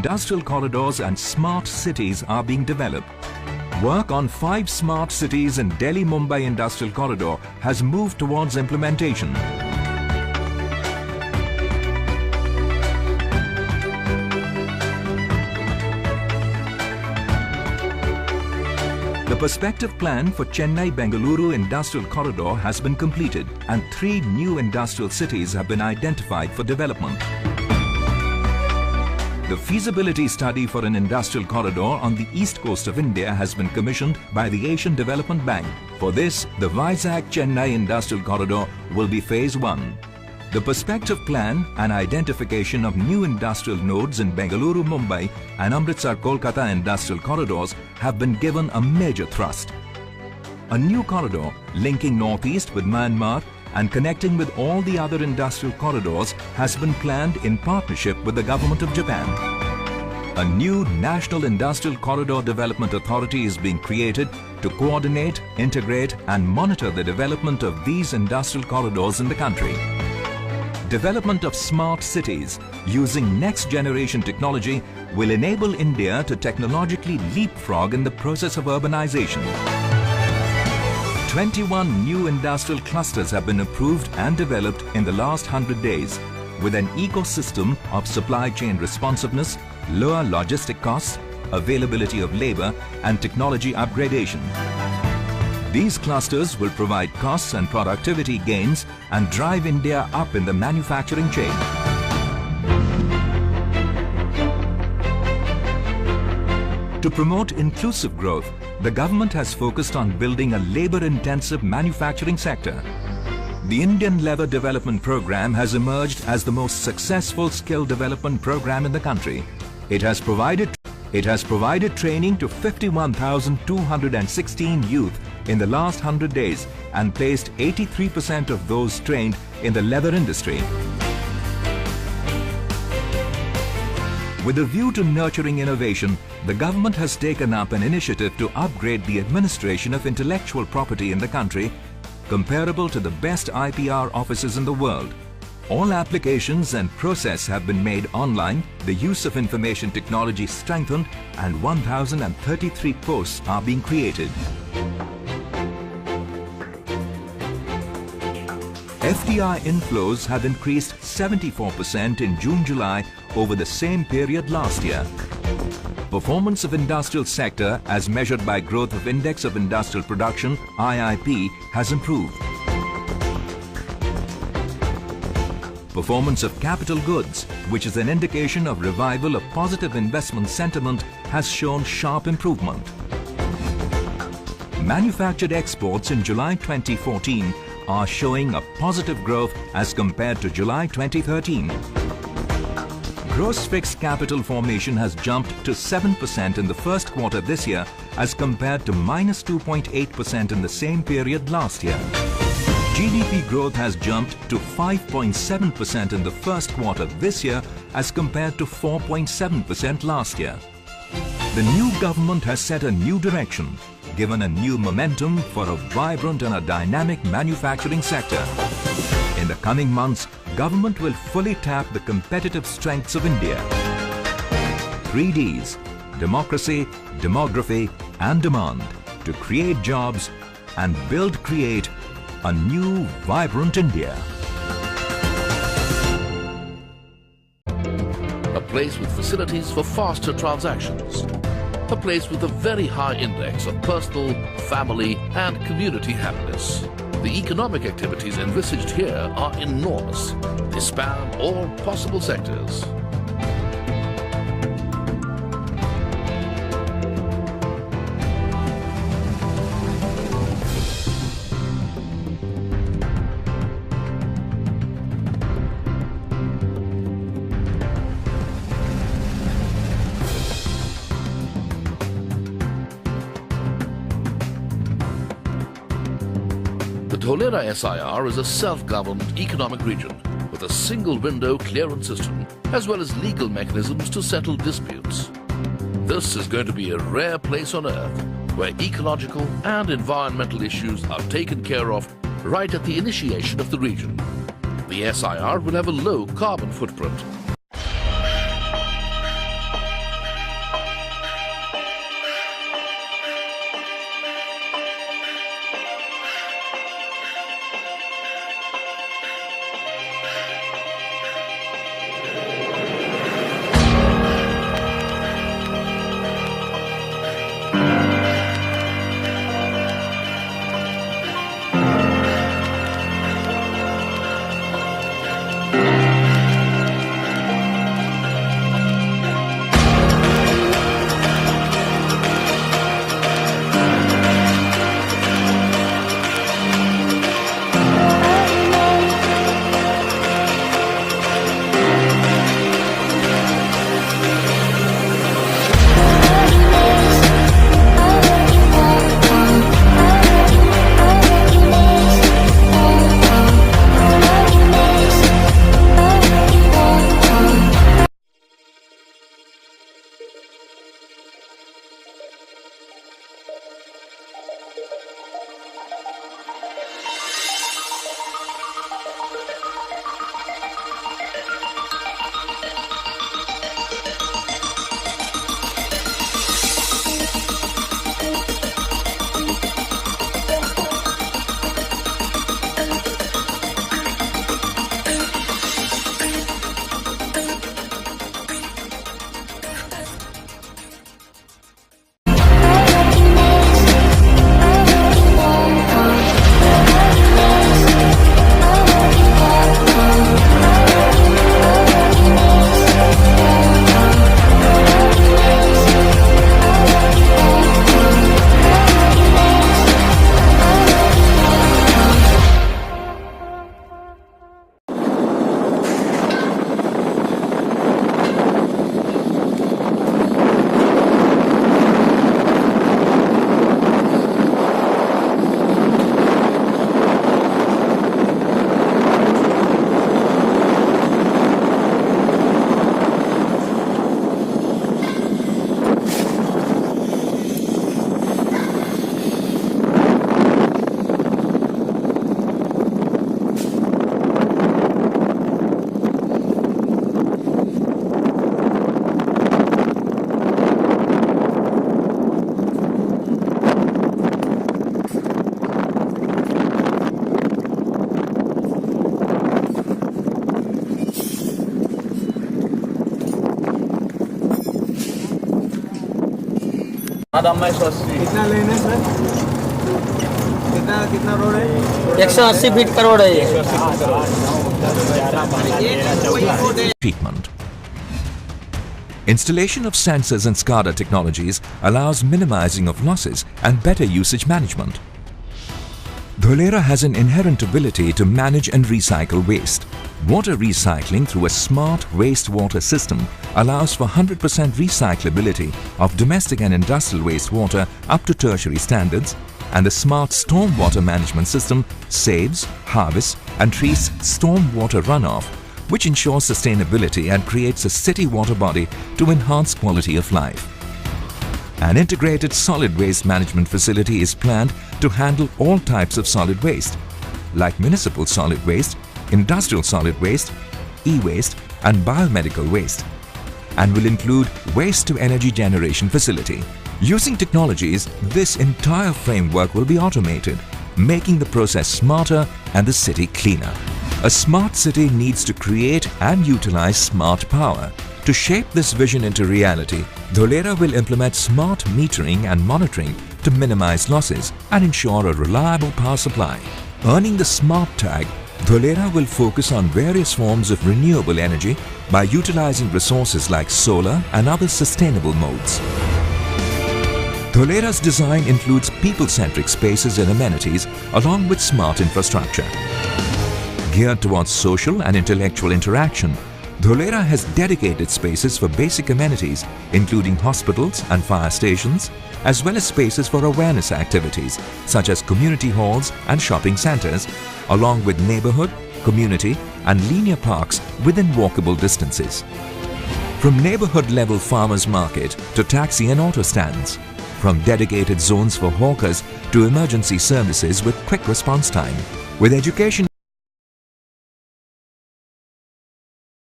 industrial corridors and smart cities are being developed. Work on 5 smart cities in Delhi-Mumbai Industrial Corridor has moved towards implementation. The perspective plan for Chennai-Bengaluru Industrial Corridor has been completed and 3 new industrial cities have been identified for development. The feasibility study for an industrial corridor on the east coast of India has been commissioned by the Asian Development Bank. For this, the Vizag-Chennai Industrial Corridor will be Phase 1. The perspective plan and identification of new industrial nodes in Bengaluru, Mumbai and Amritsar-Kolkata industrial corridors have been given a major thrust. A new corridor linking northeast with Myanmar and connecting with all the other industrial corridors has been planned in partnership with the Government of Japan. A new National Industrial Corridor Development Authority is being created to coordinate, integrate and monitor the development of these industrial corridors in the country. Development of smart cities using next-generation technology will enable India to technologically leapfrog in the process of urbanization. 21 new industrial clusters have been approved and developed in the last 100 days with an ecosystem of supply chain responsiveness, lower logistic costs, availability of labor and technology upgradation. These clusters will provide costs and productivity gains and drive India up in the manufacturing chain. To promote inclusive growth, the government has focused on building a labor-intensive manufacturing sector. The Indian Labour Development Program has emerged as the most successful skill development program in the country. It has provided training to 51,216 youth in the last 100 days and placed 83% of those trained in the leather industry. With a view to nurturing innovation, the government has taken up an initiative to upgrade the administration of intellectual property in the country, comparable to the best IPR offices in the world. All applications and process have been made online, the use of information technology strengthened, and 1,033 posts are being created. FDI inflows have increased 74% in June-July over the same period last year. Performance of industrial sector as measured by growth of Index of Industrial Production (IIP) has improved. Performance of capital goods, which is an indication of revival of positive investment sentiment, has shown sharp improvement. Manufactured exports in July 2014 are showing a positive growth as compared to July 2013. Gross fixed capital formation has jumped to 7% in the first quarter this year as compared to -2.8% in the same period last year. GDP growth has jumped to 5.7% in the first quarter this year as compared to 4.7% last year. The new government has set a new direction, given a new momentum for a vibrant and a dynamic manufacturing sector. In the coming months, government will fully tap the competitive strengths of India. 3 Ds, democracy, demography and demand, to create jobs and create a new vibrant India. A place with facilities for faster transactions. A place with a very high index of personal, family and community happiness. The economic activities envisaged here are enormous. They span all possible sectors. The Dholera SIR is a self-governed economic region with a single-window clearance system as well as legal mechanisms to settle disputes. This is going to be a rare place on earth where ecological and environmental issues are taken care of right at the initiation of the region. The SIR will have a low carbon footprint. कितना लेन है sir? कितना road है? 180 feet का road है ये। Treatment. Installation of sensors and SCADA technologies allows minimizing of losses and better usage management. Dholera has an inherent ability to manage and recycle waste. Water recycling through a smart wastewater system allows for 100% recyclability of domestic and industrial wastewater up to tertiary standards, and the smart stormwater management system saves, harvests and treats stormwater runoff, which ensures sustainability and creates a city water body to enhance quality of life. An integrated solid waste management facility is planned to handle all types of solid waste, like municipal solid waste, industrial solid waste, e-waste and biomedical waste, and will include waste-to-energy generation facility. Using technologies, this entire framework will be automated, making the process smarter and the city cleaner. A smart city needs to create and utilize smart power. To shape this vision into reality, Dholera will implement smart metering and monitoring to minimize losses and ensure a reliable power supply. Earning the smart tag, Dholera will focus on various forms of renewable energy by utilizing resources like solar and other sustainable modes. Dholera's design includes people-centric spaces and amenities along with smart infrastructure. Geared towards social and intellectual interaction, Dholera has dedicated spaces for basic amenities including hospitals and fire stations, as well as spaces for awareness activities such as community halls and shopping centres, along with neighbourhood, community and linear parks within walkable distances. From neighbourhood-level farmers' market to taxi and auto stands, from dedicated zones for hawkers to emergency services with quick response time, with education